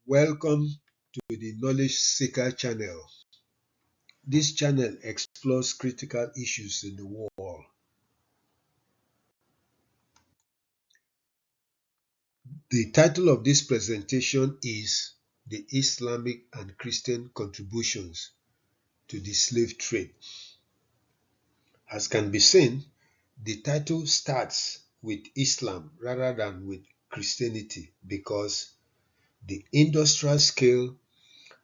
Welcome to the Knowledge Seeker channel. This channel explores critical issues in the world. The title of this presentation is The Islamic and Christian Contributions to the Slave Trade. As can be seen, the title starts with Islam rather than with Christianity because the industrial scale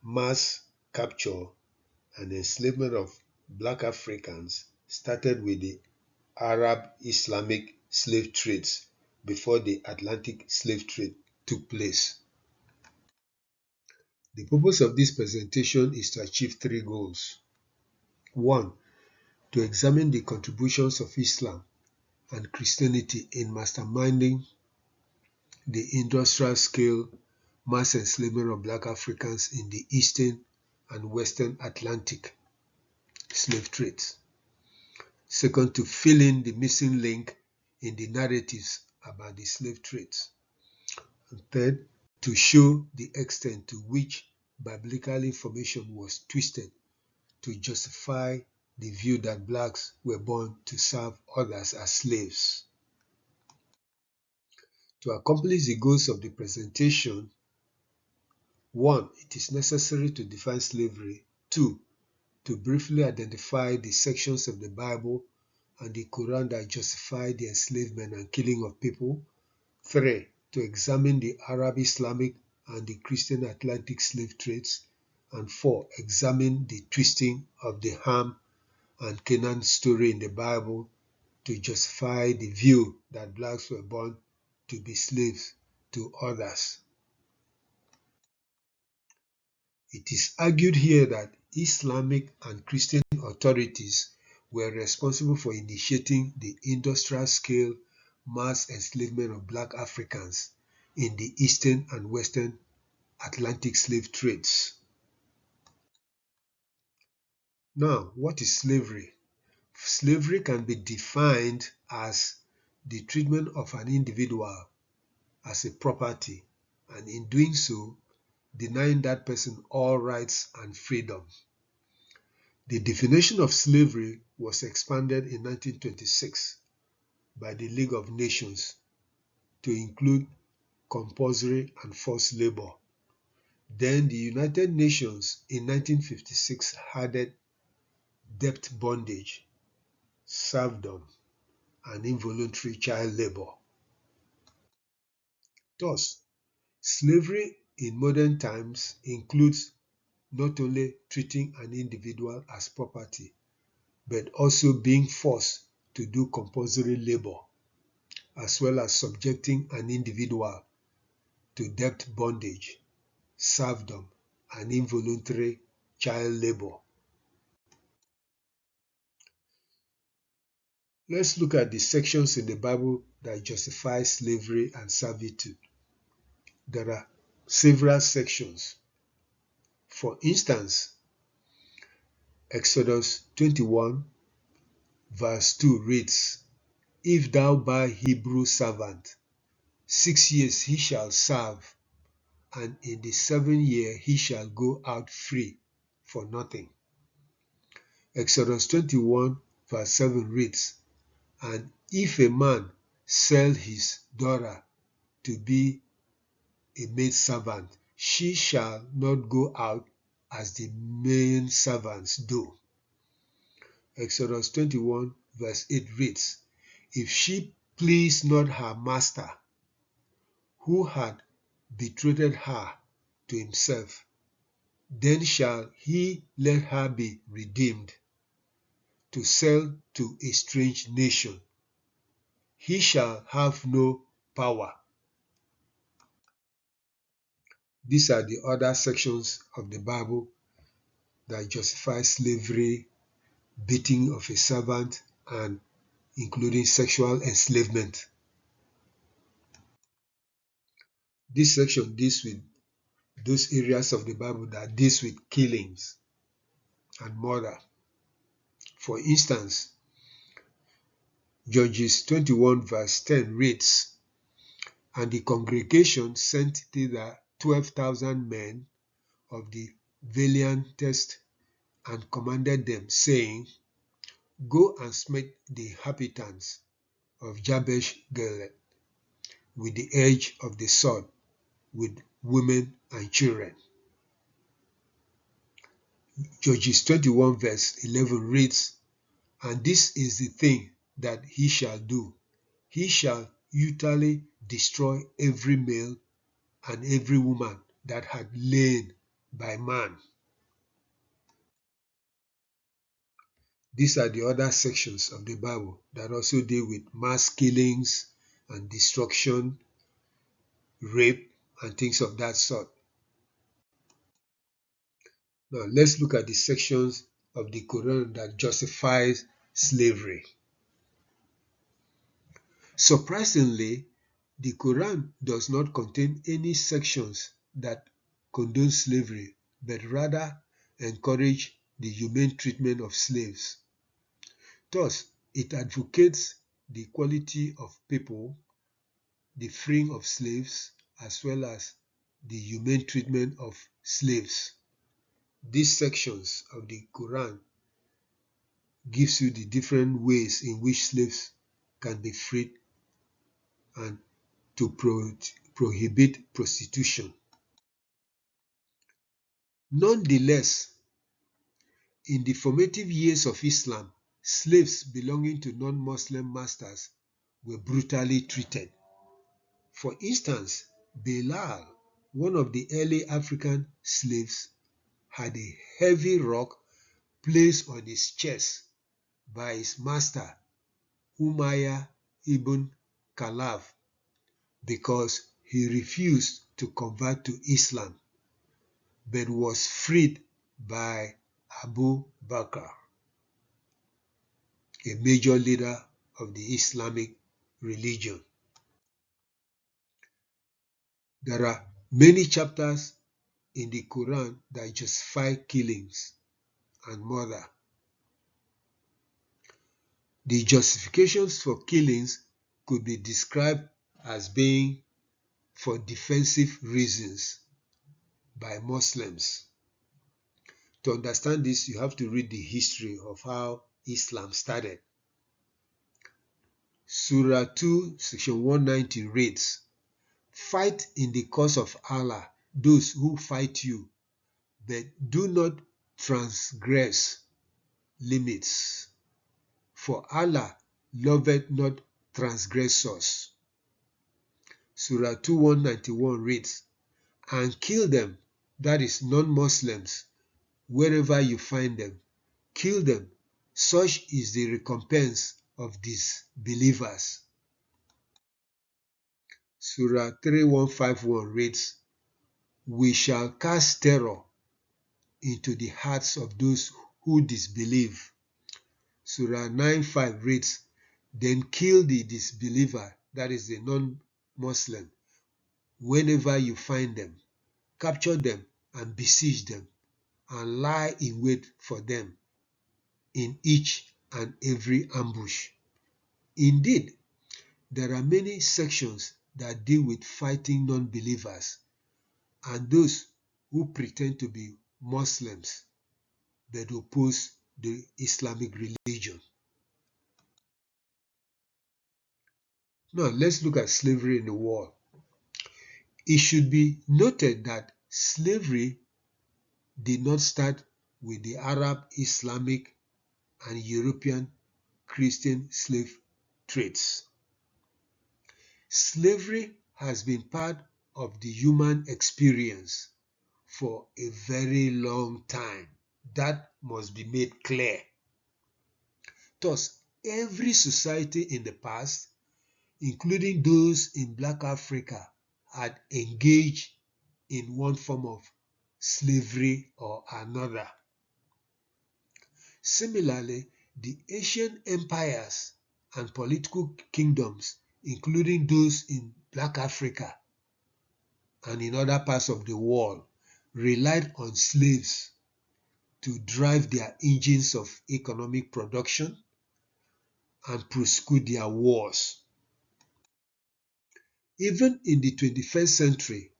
mass capture and enslavement of Black Africans started with the Arab Islamic slave trades before the Atlantic slave trade took place. The purpose of this presentation is to achieve three goals. One, to examine the contributions of Islam and Christianity in masterminding the industrial scale mass enslavement of Black Africans in the Eastern and Western Atlantic slave trades. Second, to fill in the missing link in the narratives about the slave trades. And third, to show the extent to which biblical information was twisted to justify the view that blacks were born to serve others as slaves. To accomplish the goals of the presentation, 1. It is necessary to define slavery. 2. To briefly identify the sections of the Bible and the Quran that justify the enslavement and killing of people. 3. To examine the Arab Islamic and the Christian Atlantic slave trades. And 4. Examine the twisting of the Ham and Canaan story in the Bible to justify the view that blacks were born to be slaves to others. It is argued here that Islamic and Christian authorities were responsible for initiating the industrial scale mass enslavement of Black Africans in the Eastern and Western Atlantic slave trades. Now, what is slavery? Slavery can be defined as the treatment of an individual as a property, and in doing so, denying that person all rights and freedom. The definition of slavery was expanded in 1926 by the League of Nations to include compulsory and forced labor. Then the United Nations in 1956 added debt bondage, serfdom, and involuntary child labor. Thus, slavery in modern times includes not only treating an individual as property, but also being forced to do compulsory labor, as well as subjecting an individual to debt bondage, serfdom, and involuntary child labor. Let's look at the sections in the Bible that justify slavery and servitude. There are several sections. For instance, Exodus 21 verse 2 reads, "If thou buy Hebrew servant, 6 years he shall serve, and in the 7th year he shall go out free for nothing." Exodus 21 verse 7 reads, "And if a man sell his daughter to be a maidservant, she shall not go out as the main servants do." Exodus 21 verse 8 reads, "If she please not her master, who had betrothed her to himself, then shall he let her be redeemed, to sell to a strange nation. He shall have no power." These are the other sections of the Bible that justify slavery, beating of a servant, and including sexual enslavement. This section deals with those areas of the Bible that deals with killings and murder. For instance, Judges 21 verse 10 reads, "And the congregation sent thither 12,000 men of the valiantest and commanded them, saying, Go and smite the inhabitants of Jabesh Gilead with the edge of the sword, with women and children. Judges 21 verse 11 reads, And this is the thing that he shall do. He shall utterly destroy every male and every woman that had lain by man. These are the other sections of the Bible that also deal with mass killings and destruction, rape, and things of that sort. Now let's look at the sections of the Quran that justifies slavery. Surprisingly, the Quran does not contain any sections that condone slavery, but rather encourage the humane treatment of slaves. Thus, it advocates the equality of people, the freeing of slaves, as well as the humane treatment of slaves. These sections of the Quran gives you the different ways in which slaves can be freed and to prohibit prostitution. Nonetheless, in the formative years of Islam, slaves belonging to non-Muslim masters were brutally treated. For instance, Bilal, one of the early African slaves, had a heavy rock placed on his chest by his master, Umayyah ibn Khalaf, because he refused to convert to Islam, but was freed by Abu Bakr, a major leader of the Islamic religion. There are many chapters in the Quran that justify killings and murder. The justifications for killings could be described as being for defensive reasons by Muslims. To understand this, you have to read the history of how Islam started. Surah 2, section 190 reads, Fight in the cause of Allah those who fight you, but do not transgress limits. For Allah loveth not transgressors. Surah 2, 191 reads, And kill them, that is non-Muslims, wherever you find them. Kill them. Such is the recompense of disbelievers. Surah 3151 reads, We shall cast terror into the hearts of those who disbelieve. Surah 95 reads, Then kill the disbeliever, that is the non-Muslim, whenever you find them. Capture them and besiege them, and lie in wait for them in each and every ambush. Indeed, there are many sections that deal with fighting non-believers and those who pretend to be Muslims but oppose the Islamic religion. Now, let's look at slavery in the world. It should be noted that slavery did not start with the Arab, Islamic, and European Christian slave trades. Slavery has been part of the human experience for a very long time. That must be made clear. Thus, every society in the past, including those in Black Africa, had engaged in one form of slavery or another. Similarly, the Asian empires and political kingdoms, including those in Black Africa and in other parts of the world, relied on slaves to drive their engines of economic production and prosecute their wars. Even in the 21st century,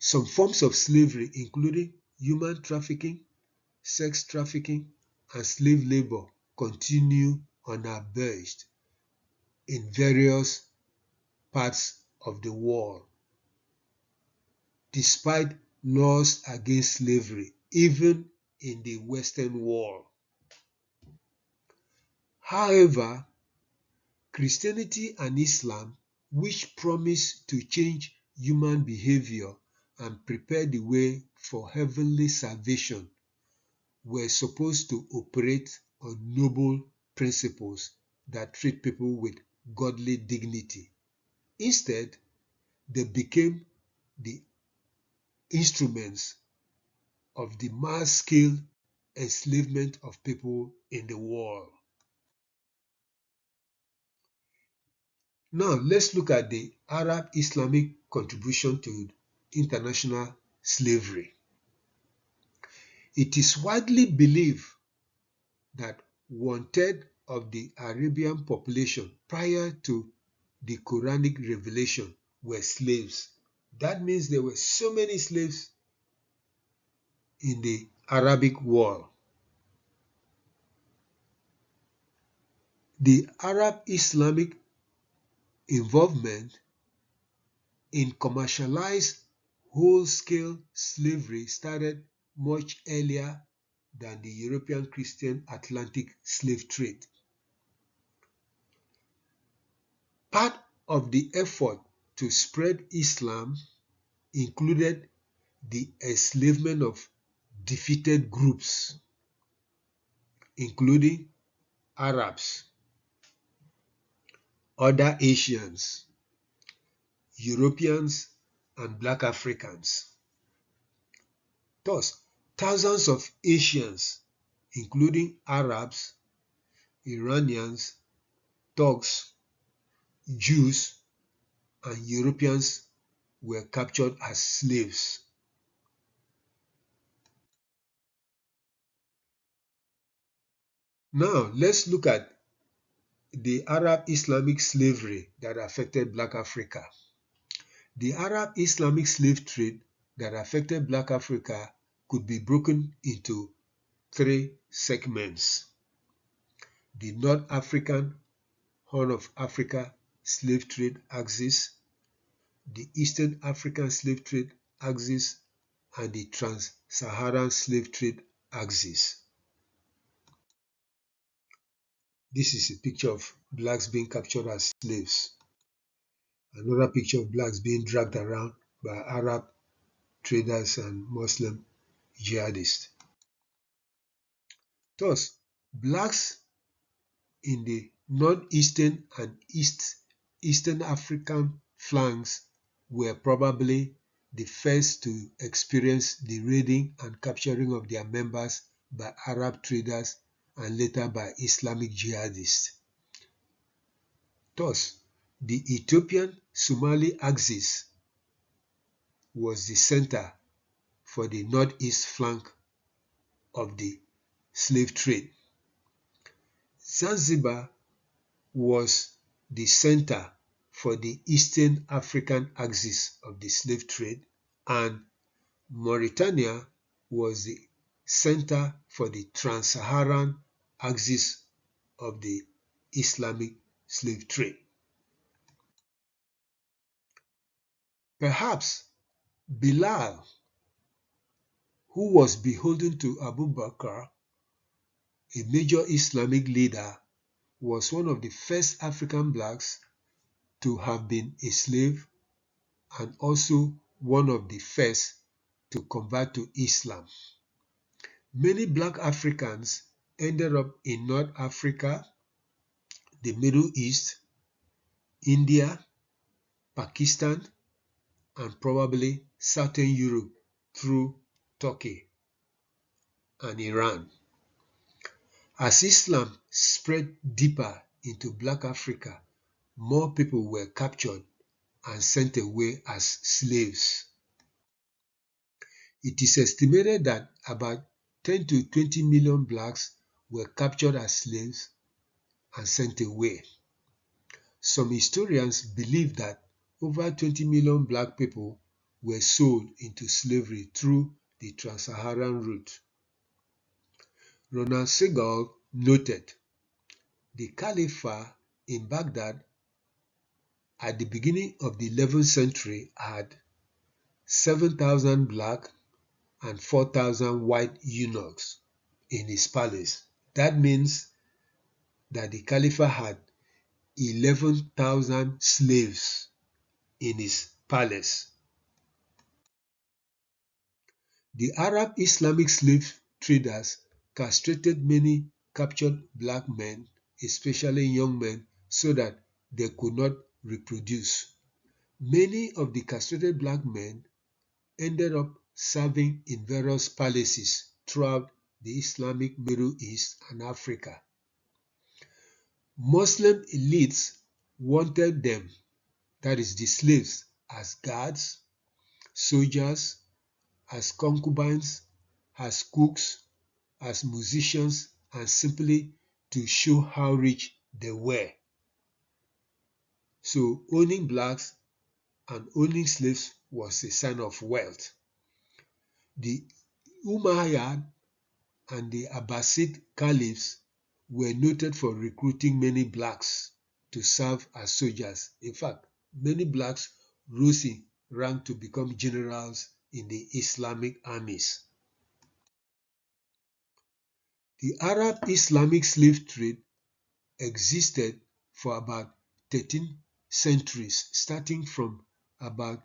Some forms of slavery, including human trafficking, sex trafficking, and slave labor, continue unabashed in various parts of the world, despite laws against slavery, even in the Western world. However, Christianity and Islam, which promise to change human behavior and prepare the way for heavenly salvation, were supposed to operate on noble principles that treat people with godly dignity. Instead, they became the instruments of the mass-scale enslavement of people in the world. Now, let's look at the Arab Islamic contribution to international slavery. It is widely believed that one-third of the Arabian population prior to the Quranic revelation were slaves. That means there were so many slaves in the Arabic world. The Arab Islamic involvement in commercialized whole-scale slavery started much earlier than the European Christian Atlantic slave trade. Part of the effort to spread Islam included the enslavement of defeated groups, including Arabs, other Asians, Europeans, and Black Africans. Thus, thousands of Asians, including Arabs, Iranians, Turks, Jews, and Europeans, were captured as slaves. Now, let's look at the Arab Islamic slavery that affected Black Africa. The Arab Islamic slave trade that affected Black Africa could be broken into three segments: the North African Horn of Africa slave trade axis, the Eastern African slave trade axis, and the Trans-Saharan slave trade axis. This is a picture of blacks being captured as slaves. Another picture of blacks being dragged around by Arab traders and Muslim jihadists. Thus, blacks in the northeastern and eastern African flanks were probably the first to experience the raiding and capturing of their members by Arab traders and later by Islamic jihadists. Thus, the Ethiopian-Somali axis was the center for the northeast flank of the slave trade. Zanzibar was the center for the Eastern African axis of the slave trade, and Mauritania was the center for the Trans-Saharan axis of the Islamic slave trade. Perhaps Bilal, who was beholden to Abu Bakr, a major Islamic leader, was one of the first African blacks to have been a slave and also one of the first to convert to Islam. Many black Africans ended up in North Africa, the Middle East, India, Pakistan, and probably Southern Europe through Turkey and Iran. As Islam spread deeper into Black Africa, more people were captured and sent away as slaves. It is estimated that about 10 to 20 million blacks were captured as slaves and sent away. Some historians believe that over 20 million black people were sold into slavery through the trans-Saharan route. Ronald Segal noted, the Caliphate in Baghdad at the beginning of the 11th century had 7,000 black and 4,000 white eunuchs in his palace. That means that the Caliphate had 11,000 slaves in his palace. The Arab Islamic slave traders castrated many captured black men, especially young men, so that they could not reproduce. Many of the castrated black men ended up serving in various palaces throughout the Islamic Middle East and Africa. Muslim elites wanted them, that is the slaves, as guards, soldiers, as concubines, as cooks, as musicians, and simply to show how rich they were. So owning blacks and owning slaves was a sign of wealth. The Umayyad and the Abbasid caliphs were noted for recruiting many blacks to serve as soldiers. In fact, many blacks rose in rank to become generals in the Islamic armies. The Arab Islamic slave trade existed for about 13 centuries, starting from about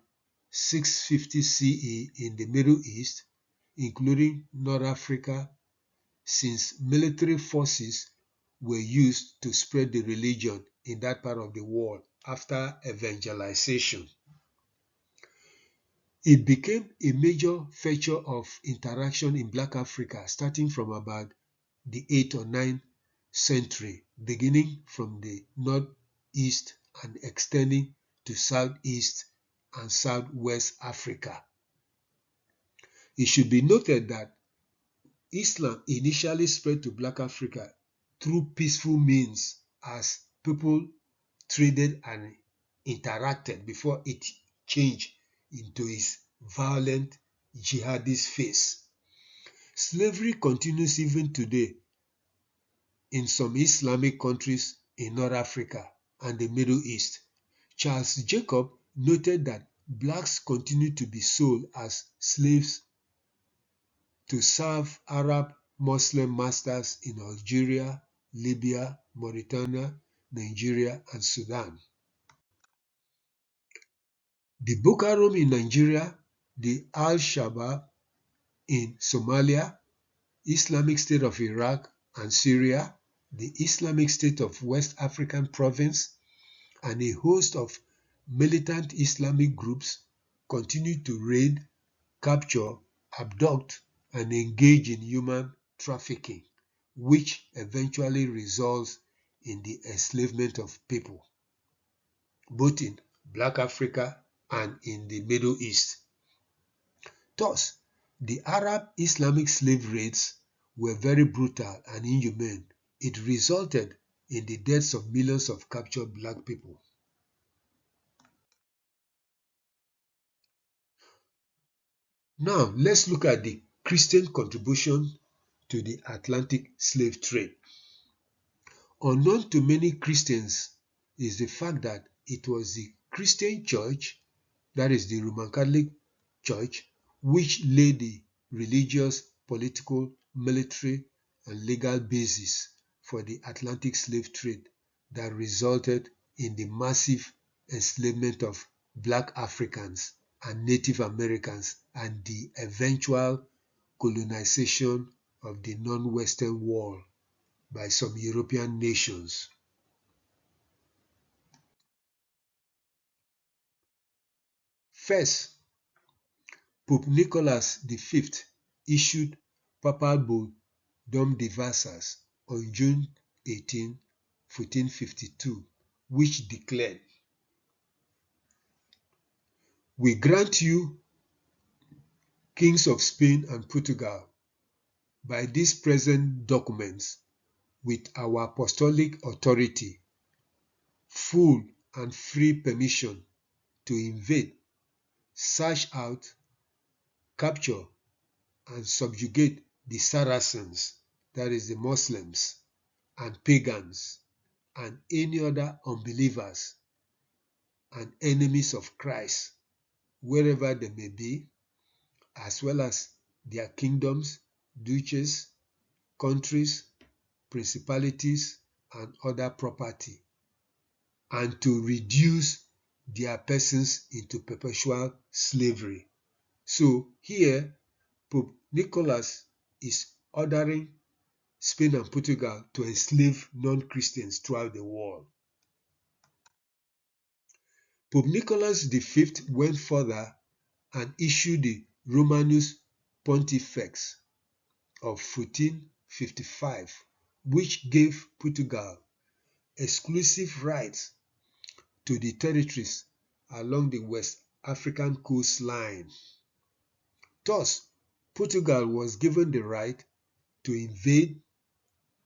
650 CE in the Middle East, including North Africa, since military forces were used to spread the religion in that part of the world after evangelization. It became a major feature of interaction in Black Africa starting from about the 8th or 9th century, beginning from the northeast and extending to southeast and southwest Africa. It should be noted that Islam initially spread to Black Africa through peaceful means as people traded and interacted before it changed into its violent jihadist phase. Slavery continues even today in some Islamic countries in North Africa and the Middle East. Charles Jacob noted that blacks continue to be sold as slaves to serve Arab Muslim masters in Algeria, Libya, Mauritania, Nigeria, and Sudan. The Boko Haram in Nigeria, the Al-Shabaab in Somalia, Islamic State of Iraq and Syria, the Islamic State of West African Province, and a host of militant Islamic groups continue to raid, capture, abduct, and engage in human trafficking, which eventually results in the enslavement of people, both in Black Africa and in the Middle East. Thus, the Arab Islamic slave raids were very brutal and inhumane. It resulted in the deaths of millions of captured black people. Now, let's look at the Christian contribution to the Atlantic slave trade. Unknown to many Christians is the fact that it was the Christian church, that is the Roman Catholic Church, which laid the religious, political, military, and legal basis for the Atlantic slave trade that resulted in the massive enslavement of Black Africans and Native Americans and the eventual colonization of the non-Western world by some European nations. First, Pope Nicholas V issued papal bull Dom Diversas on June 18, 1452, which declared, "We grant you, kings of Spain and Portugal, by these present documents, with our apostolic authority, full and free permission to invade, search out, capture, and subjugate the Saracens, that is the Muslims, and pagans, and any other unbelievers and enemies of Christ, wherever they may be, as well as their kingdoms, duchies, countries, principalities, and other property, and to reduce their persons into perpetual slavery. So here, Pope Nicholas is ordering Spain and Portugal to enslave non-Christians throughout the world. Pope Nicholas V went further and issued the Romanus Pontifex of 1455, which gave Portugal exclusive rights to the territories along the West African coastline. Thus, Portugal was given the right to invade,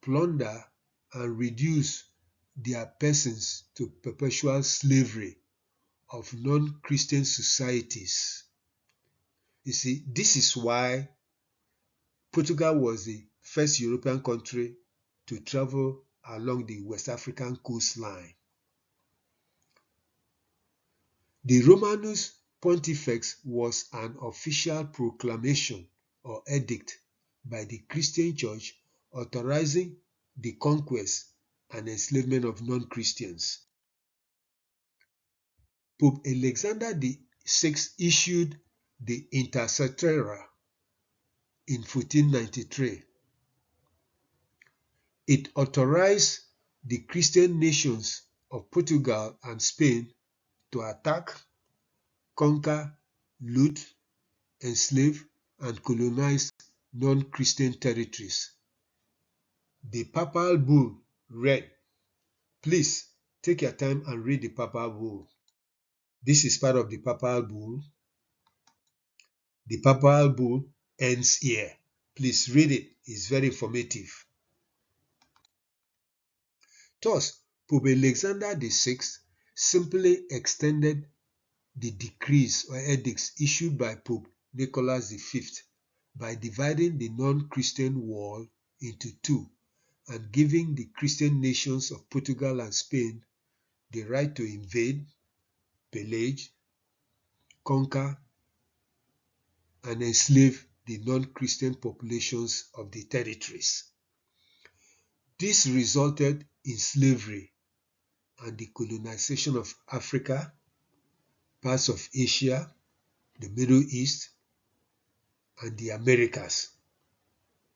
plunder, and reduce their persons to perpetual slavery of non-Christian societies. You see, this is why Portugal was the first European country to travel along the West African coastline. The Romanus Pontifex was an official proclamation or edict by the Christian Church authorizing the conquest and enslavement of non-Christians. Pope Alexander VI issued the Intercetera in 1493. It authorized the Christian nations of Portugal and Spain to attack, conquer, loot, enslave, and colonize non-Christian territories. The papal bull read. Please take your time and read the papal bull. This is part of the papal bull. The papal bull ends here. Please read it. It's very informative. Thus, Pope Alexander VI simply extended the decrees or edicts issued by Pope Nicholas V by dividing the non-Christian world into two and giving the Christian nations of Portugal and Spain the right to invade, pillage, conquer, and enslave the non-Christian populations of the territories. This resulted in slavery and the colonization of Africa, parts of Asia, the Middle East, and the Americas.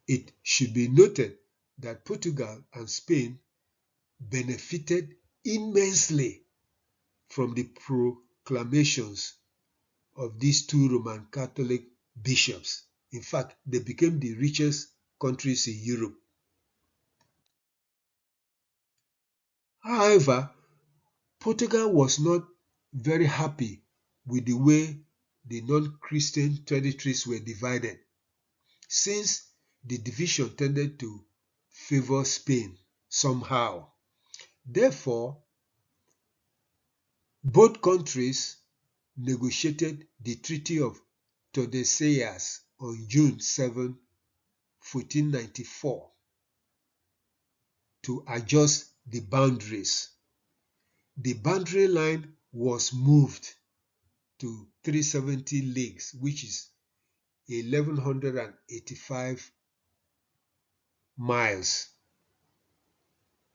It should be noted that Portugal and Spain benefited immensely from the proclamations of these two Roman Catholic bishops. In fact, they became the richest countries in Europe. However, Portugal was not very happy with the way the non-Christian territories were divided, since the division tended to favor Spain somehow. Therefore, both countries negotiated the Treaty of Tordesillas on June 7, 1494, to adjust the boundaries. The boundary line was moved to 370 leagues, which is 1185 miles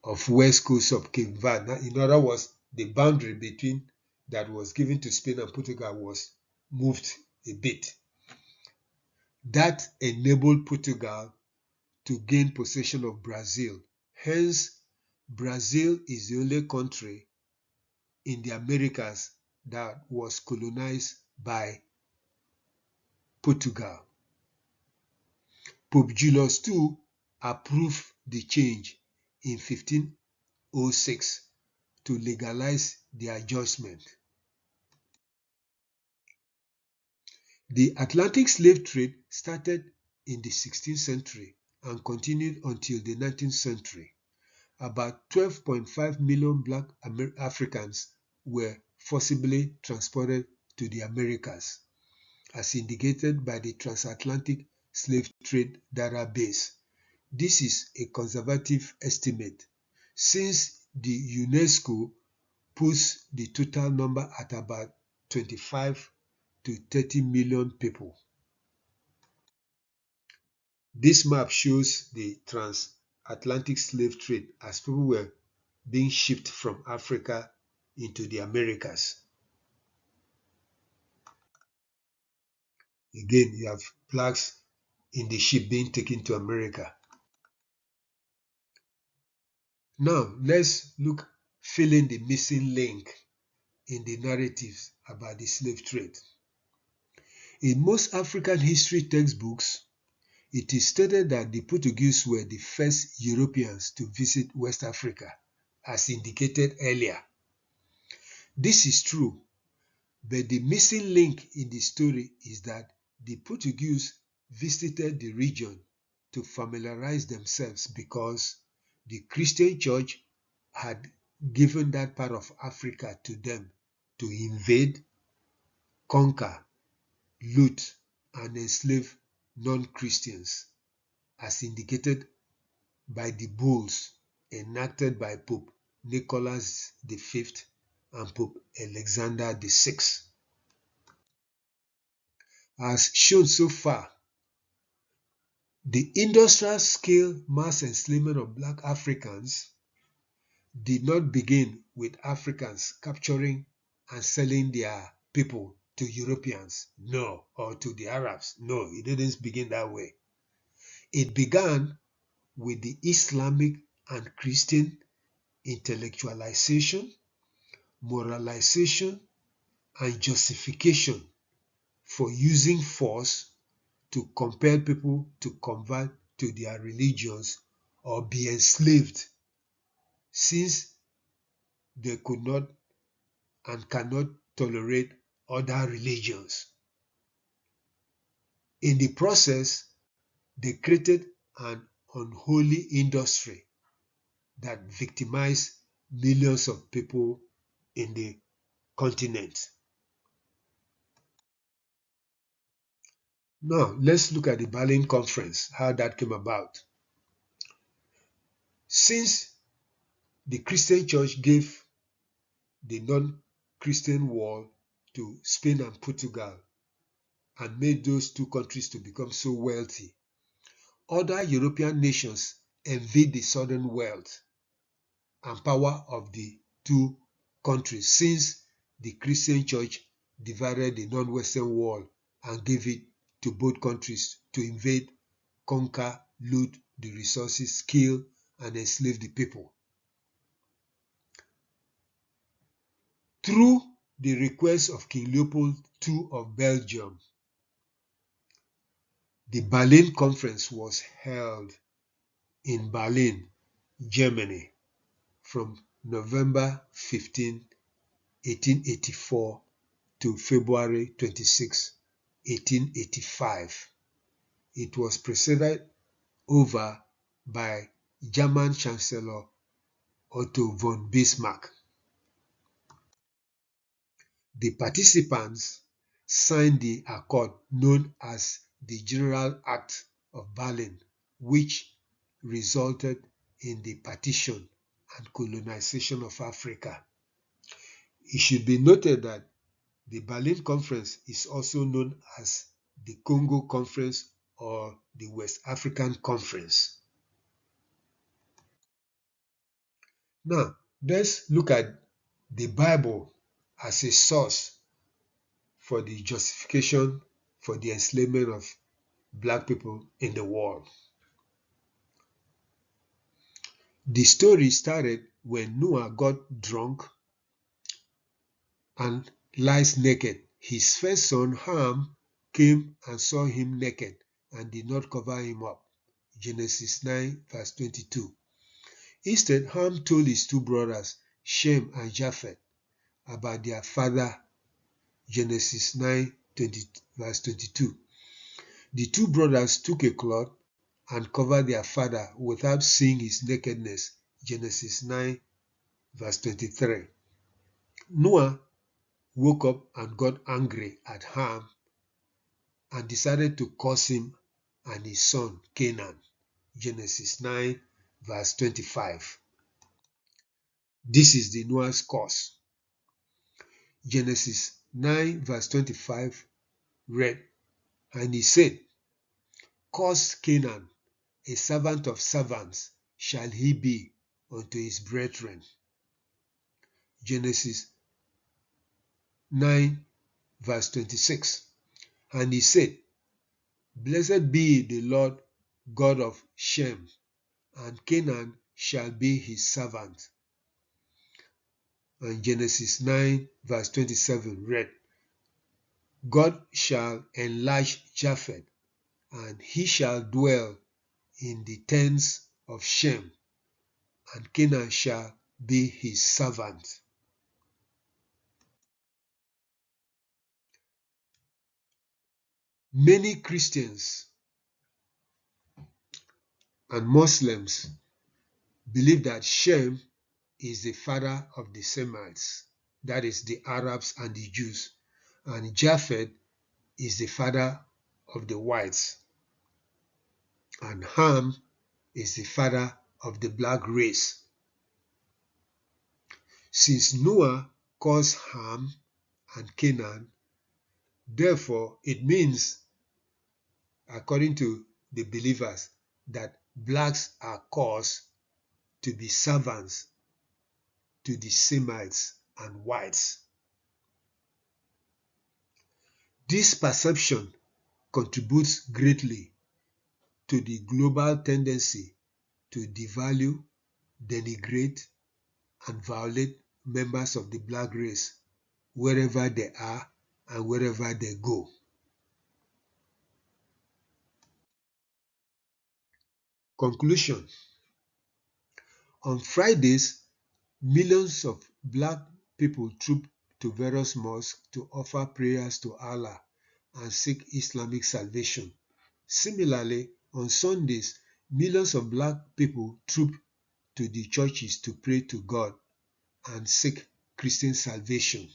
of west coast of Cape Verde. In other words, the boundary between that was given to Spain and Portugal was moved a bit. That enabled Portugal to gain possession of Brazil. Hence, Brazil is the only country in the Americas that was colonized by Portugal. Pope Julius II approved the change in 1506 to legalize the adjustment. The Atlantic slave trade started in the 16th century and continued until the 19th century. About 12.5 million black Africans were forcibly transported to the Americas, as indicated by the Transatlantic Slave Trade Database. This is a conservative estimate, since the UNESCO puts the total number at about 25 to 30 million people. This map shows the transatlantic slave trade as people were being shipped from Africa into the Americas. Again, you have blacks in the ship being taken to America. Now, let's fill in the missing link in the narratives about the slave trade. In most African history textbooks, it is stated that the Portuguese were the first Europeans to visit West Africa, as indicated earlier. This is true, but the missing link in the story is that the Portuguese visited the region to familiarize themselves because the Christian church had given that part of Africa to them to invade, conquer, loot, and enslave non-Christians, as indicated by the bulls enacted by Pope Nicholas V and Pope Alexander VI. As shown so far, the industrial-scale mass enslavement of Black Africans did not begin with Africans capturing and selling their people to Europeans, no, or to the Arabs. No, it didn't begin that way. It began with the Islamic and Christian intellectualization, moralization, and justification for using force to compel people to convert to their religions or be enslaved, since they could not and cannot tolerate other religions. In the process, they created an unholy industry that victimized millions of people in the continent. Now, let's look at the Berlin Conference, how that came about. Since the Christian church gave the non-Christian world to Spain and Portugal and made those two countries to become so wealthy, other European nations envied the southern wealth and power of the two countries, since the Christian church divided the non-Western world and gave it to both countries to invade, conquer, loot the resources, kill, and enslave the people. Through the request of King Leopold II of Belgium, the Berlin Conference was held in Berlin, Germany, from November 15, 1884 to February 26, 1885. It was presided over by German Chancellor Otto von Bismarck. The participants signed the accord known as the General Act of Berlin, which resulted in the partition and colonization of Africa. It should be noted that the Berlin Conference is also known as the Congo Conference or the West African Conference. Now, let's look at the Bible as a source for the justification for the enslavement of Black people in the world. The story started when Noah got drunk and lies naked. His first son, Ham, came and saw him naked and did not cover him up. Genesis 9, verse 22. Instead, Ham told his two brothers, Shem and Japheth, about their father. Genesis 9, verse 22. The two brothers took a cloth and covered their father without seeing his nakedness. Genesis 9, verse 23. Noah woke up and got angry at Ham and decided to curse him and his son Canaan. Genesis 9 verse 25. This is the Noah's curse. Genesis 9 verse 25 read, and he said, "Curse Canaan, a servant of servants shall he be unto his brethren." Genesis 9 verse 26. And he said, "Blessed be the Lord God of Shem, and Canaan shall be his servant." And Genesis 9 verse 27 read, "God shall enlarge Japheth, and he shall dwell in the tents of Shem, and Canaan shall be his servant." Many Christians and Muslims believe that Shem is the father of the Semites, that is the Arabs and the Jews, and Japheth is the father of the whites, and Ham is the father of the black race. Since Noah caused Ham and Canaan, therefore it means, according to the believers, that blacks are caused to be servants to the Semites and whites. This perception contributes greatly to the global tendency to devalue, denigrate, and violate members of the black race wherever they are and wherever they go. Conclusion. On Fridays, millions of black people troop to various mosques to offer prayers to Allah and seek Islamic salvation. Similarly, on Sundays, millions of black people troop to the churches to pray to God and seek Christian salvation.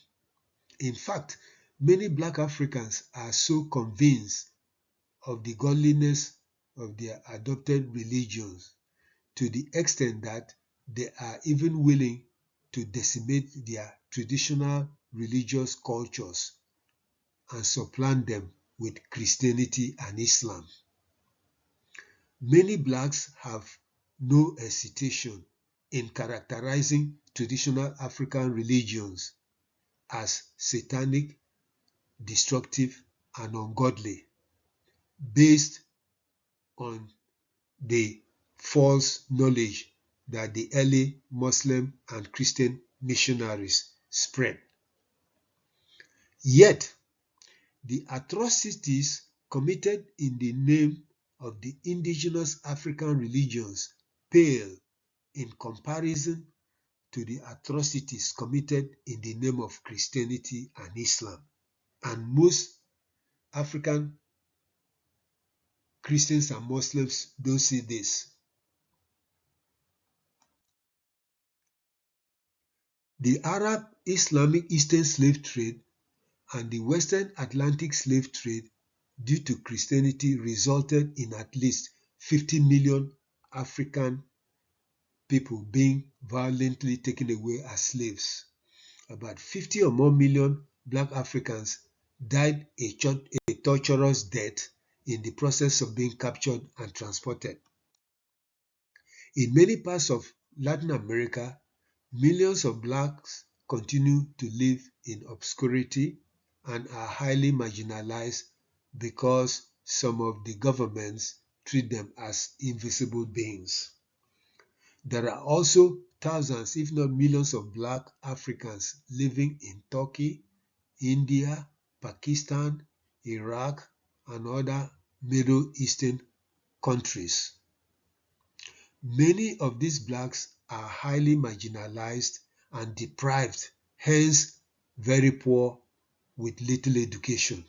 In fact, many black Africans are so convinced of the godliness of their adopted religions to the extent that they are even willing to decimate their traditional religious cultures and supplant them with Christianity and Islam. Many blacks have no hesitation in characterizing traditional African religions as satanic, destructive, and ungodly, based on the false knowledge that the early Muslim and Christian missionaries spread. Yet, the atrocities committed in the name of the indigenous African religions pale in comparison to the atrocities committed in the name of Christianity and Islam. And most African Christians and Muslims don't see this. The Arab Islamic Eastern slave trade and the Western Atlantic slave trade due to Christianity resulted in at least 50 million African people being violently taken away as slaves. About 50 or more million black Africans died a torturous death in the process of being captured and transported. In many parts of Latin America, millions of blacks continue to live in obscurity and are highly marginalized because some of the governments treat them as invisible beings. There are also thousands, if not millions, of black Africans living in Turkey, India, Pakistan, Iraq, and other Middle Eastern countries. Many of these blacks are highly marginalized and deprived, hence very poor with little education.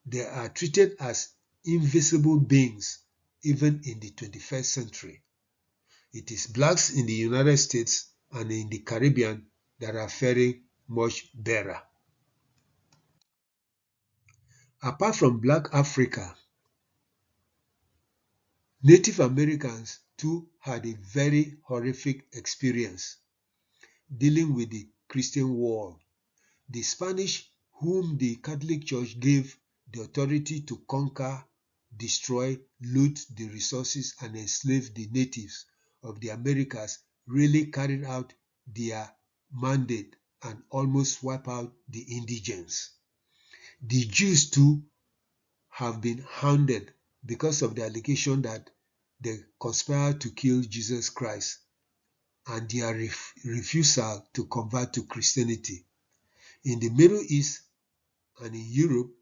They are treated as invisible beings even in the 21st century. It is blacks in the United States and in the Caribbean that are faring much better. Apart from Black Africa, Native Americans too had a very horrific experience dealing with the Christian war. The Spanish, whom the Catholic Church gave the authority to conquer, destroy, loot the resources, and enslave the natives of the Americas, really carried out their mandate and almost wiped out the indigents. The Jews too have been hounded because of the allegation that they conspired to kill Jesus Christ and their refusal to convert to Christianity. In the Middle East and in Europe,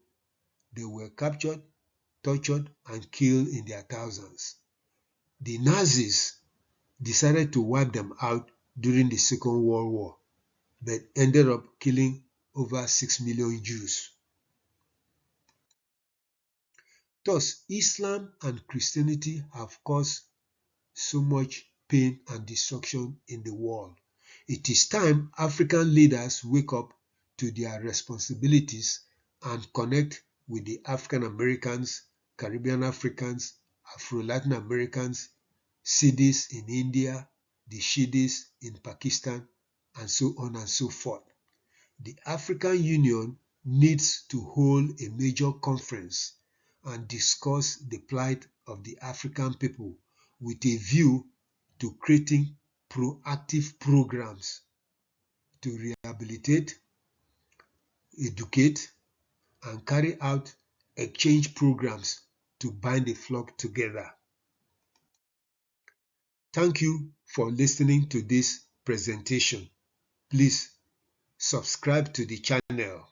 they were captured, tortured, and killed in their thousands. The Nazis decided to wipe them out during the Second World War, but ended up killing over 6 million Jews. Thus, Islam and Christianity have caused so much pain and destruction in the world. It is time African leaders wake up to their responsibilities and connect with the African Americans, Caribbean Africans, Afro-Latin Americans, Siddhis in India, the Shidis in Pakistan, and so on and so forth. The African Union needs to hold a major conference and discuss the plight of the African people with a view to creating proactive programs to rehabilitate, educate, and carry out exchange programs to bind the flock together. Thank you for listening to this presentation. Please subscribe to the channel.